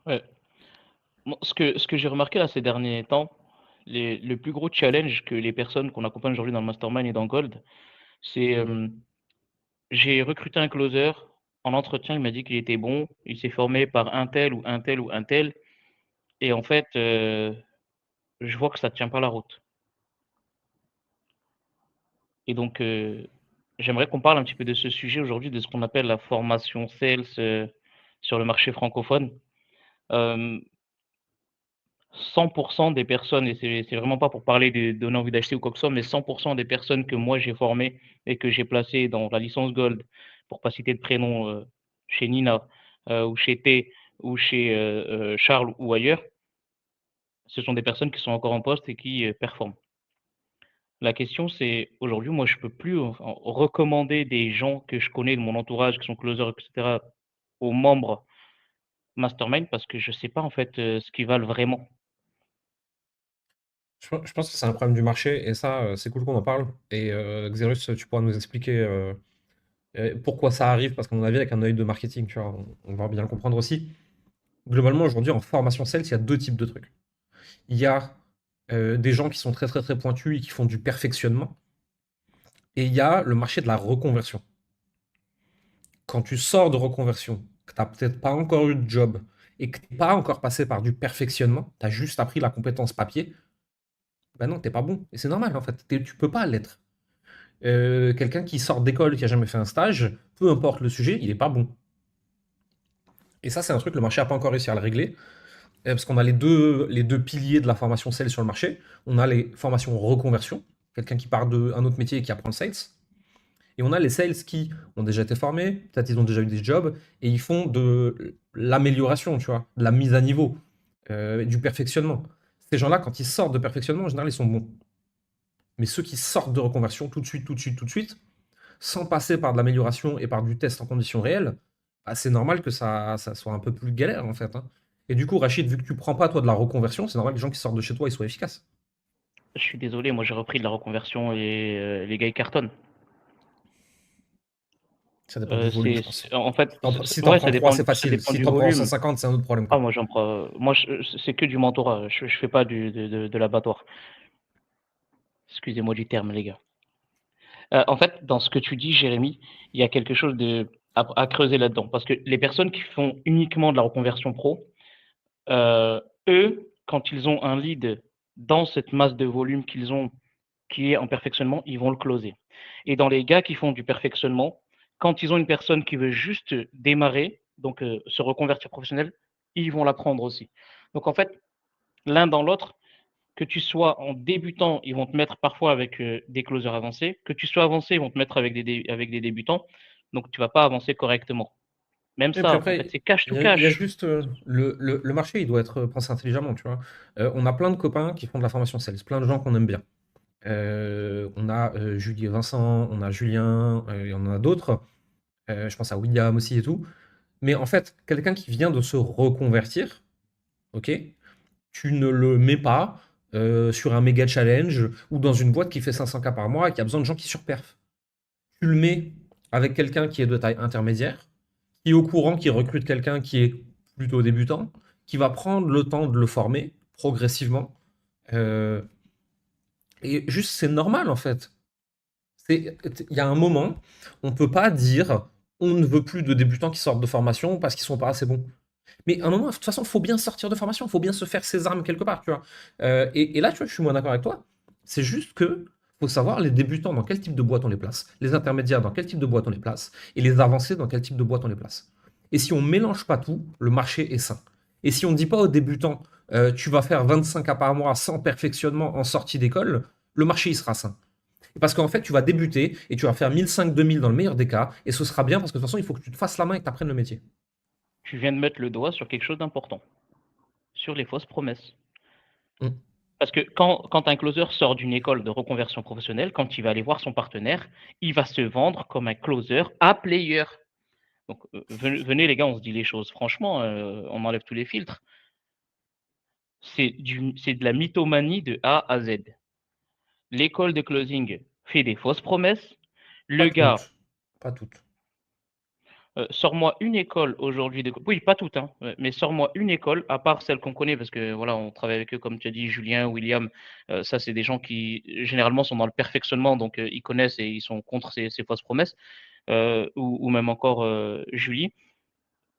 Ouais. Ce que j'ai remarqué là ces derniers temps, le plus gros challenge que les personnes qu'on accompagne aujourd'hui dans le mastermind et dans Gold, c'est j'ai recruté un closer. En entretien, il m'a dit qu'il était bon. Il s'est formé par un tel ou un tel ou un tel. Et en fait, je vois que ça ne tient pas la route. Et donc, j'aimerais qu'on parle un petit peu de ce sujet aujourd'hui, de ce qu'on appelle la formation sales sur le marché francophone. Euh, 100% des personnes, et c'est vraiment pas pour parler de donner envie d'acheter ou quoi que ce soit, mais 100% des personnes que moi j'ai formées et que j'ai placées dans la licence Gold, pour pas citer de prénom, chez Nina, ou chez T, ou chez Charles ou ailleurs, ce sont des personnes qui sont encore en poste et qui performent. La question c'est, aujourd'hui, moi je peux plus recommander des gens que je connais de mon entourage, qui sont closers, etc., aux membres mastermind parce que je sais pas en fait ce qu'ils valent vraiment. Je pense que c'est un problème du marché et ça, c'est cool qu'on en parle. Et Xerus, tu pourras nous expliquer pourquoi ça arrive, parce qu'à mon avis, avec un œil de marketing, tu vois, on va bien le comprendre aussi. Globalement, aujourd'hui, en formation sales, il y a deux types de trucs. Il y a des gens qui sont très très très pointus et qui font du perfectionnement. Et il y a le marché de la reconversion. Quand tu sors de reconversion, que tu n'as peut-être pas encore eu de job et que tu n'es pas encore passé par du perfectionnement, tu as juste appris la compétence papier, ben non, t'es pas bon. Et c'est normal en fait, tu peux pas l'être. Quelqu'un qui sort d'école, qui a jamais fait un stage, peu importe le sujet, il est pas bon. Et ça, c'est un truc, le marché n'a pas encore réussi à le régler, parce qu'on a les deux piliers de la formation sales sur le marché. On a les formations reconversion, quelqu'un qui part d'un autre métier et qui apprend le sales. Et on a les sales qui ont déjà été formés, peut-être ils ont déjà eu des jobs, et ils font de l'amélioration, tu vois, de la mise à niveau, du perfectionnement. Ces gens-là, quand ils sortent de perfectionnement, en général, ils sont bons. Mais ceux qui sortent de reconversion tout de suite, tout de suite, tout de suite, sans passer par de l'amélioration et par du test en conditions réelles, bah, c'est normal que ça soit un peu plus galère, en fait, hein. Et du coup, Rachid, vu que tu prends pas, toi, de la reconversion, c'est normal que les gens qui sortent de chez toi, ils soient efficaces. Je suis désolé, moi j'ai repris de la reconversion et les gars ils cartonnent. Ça dépend du volume, je pense. En fait, Si t'en ouais, prends 3, c'est ça facile. dépend Si du t'en prends volume. 150, c'est un autre problème, Ah, quoi. moi j'en prends, moi c'est que du mentorat. Je fais pas de l'abattoir. Excusez-moi du terme, les gars. En fait, dans ce que tu dis, Jérémy, il y a quelque chose à creuser là-dedans. Parce que les personnes qui font uniquement de la reconversion pro, euh, eux, quand ils ont un lead dans cette masse de volume qu'ils ont, qui est en perfectionnement, ils vont le closer. Et dans les gars qui font du perfectionnement, quand ils ont une personne qui veut juste démarrer, donc se reconvertir professionnel, ils vont la prendre aussi. Donc en fait, l'un dans l'autre, que tu sois en débutant, ils vont te mettre parfois avec des closers avancés. Que tu sois avancé, ils vont te mettre avec des débutants. Donc, tu ne vas pas avancer correctement. Même Et puis ça, en fait, après, c'est cash to il y a cash. juste le marché, il doit être pensé intelligemment, tu vois. On a plein de copains qui font de la formation sales, plein de gens qu'on aime bien. On a Julie et Vincent, on a Julien, et on en a d'autres. Je pense à William aussi et tout. Mais en fait, quelqu'un qui vient de se reconvertir, ok, tu ne le mets pas sur un méga challenge ou dans une boîte qui fait 500K par mois et qui a besoin de gens qui surperfent. Tu le mets avec quelqu'un qui est de taille intermédiaire, qui est au courant, qui recrute quelqu'un qui est plutôt débutant, qui va prendre le temps de le former progressivement. Euh, et juste, c'est normal en fait. Il y a un moment, on ne peut pas dire on ne veut plus de débutants qui sortent de formation parce qu'ils sont pas assez bons. Mais à un moment, de toute façon, il faut bien sortir de formation, il faut bien se faire ses armes quelque part, tu vois. Et là, tu vois, je suis moins d'accord avec toi. C'est juste que faut savoir les débutants dans quel type de boîte on les place, les intermédiaires dans quel type de boîte on les place, et les avancés dans quel type de boîte on les place. Et si on mélange pas tout, le marché est sain. Et si on ne dit pas aux débutants, tu vas faire 25K par mois sans perfectionnement en sortie d'école, le marché il sera sain. Parce qu'en fait, tu vas débuter et tu vas faire 1500-2000 dans le meilleur des cas, et ce sera bien parce que de toute façon, il faut que tu te fasses la main et que tu apprennes le métier. Tu viens de mettre le doigt sur quelque chose d'important, sur les fausses promesses. Mm. Parce que quand un closer sort d'une école de reconversion professionnelle, quand il va aller voir son partenaire, il va se vendre comme un closer à player. Donc, venez les gars, on se dit les choses. Franchement, on enlève tous les filtres. C'est de la mythomanie de A à Z. L'école de closing fait des fausses promesses. Pas Le gars, toutes. Pas toutes. Sors-moi une école aujourd'hui de oui, pas toutes, hein, mais sors-moi une école, à part celle qu'on connaît, parce que voilà, on travaille avec eux, comme tu as dit, Julien, William, ça, c'est des gens qui, généralement, sont dans le perfectionnement, donc ils connaissent et ils sont contre ces fausses promesses, ou même encore Julie.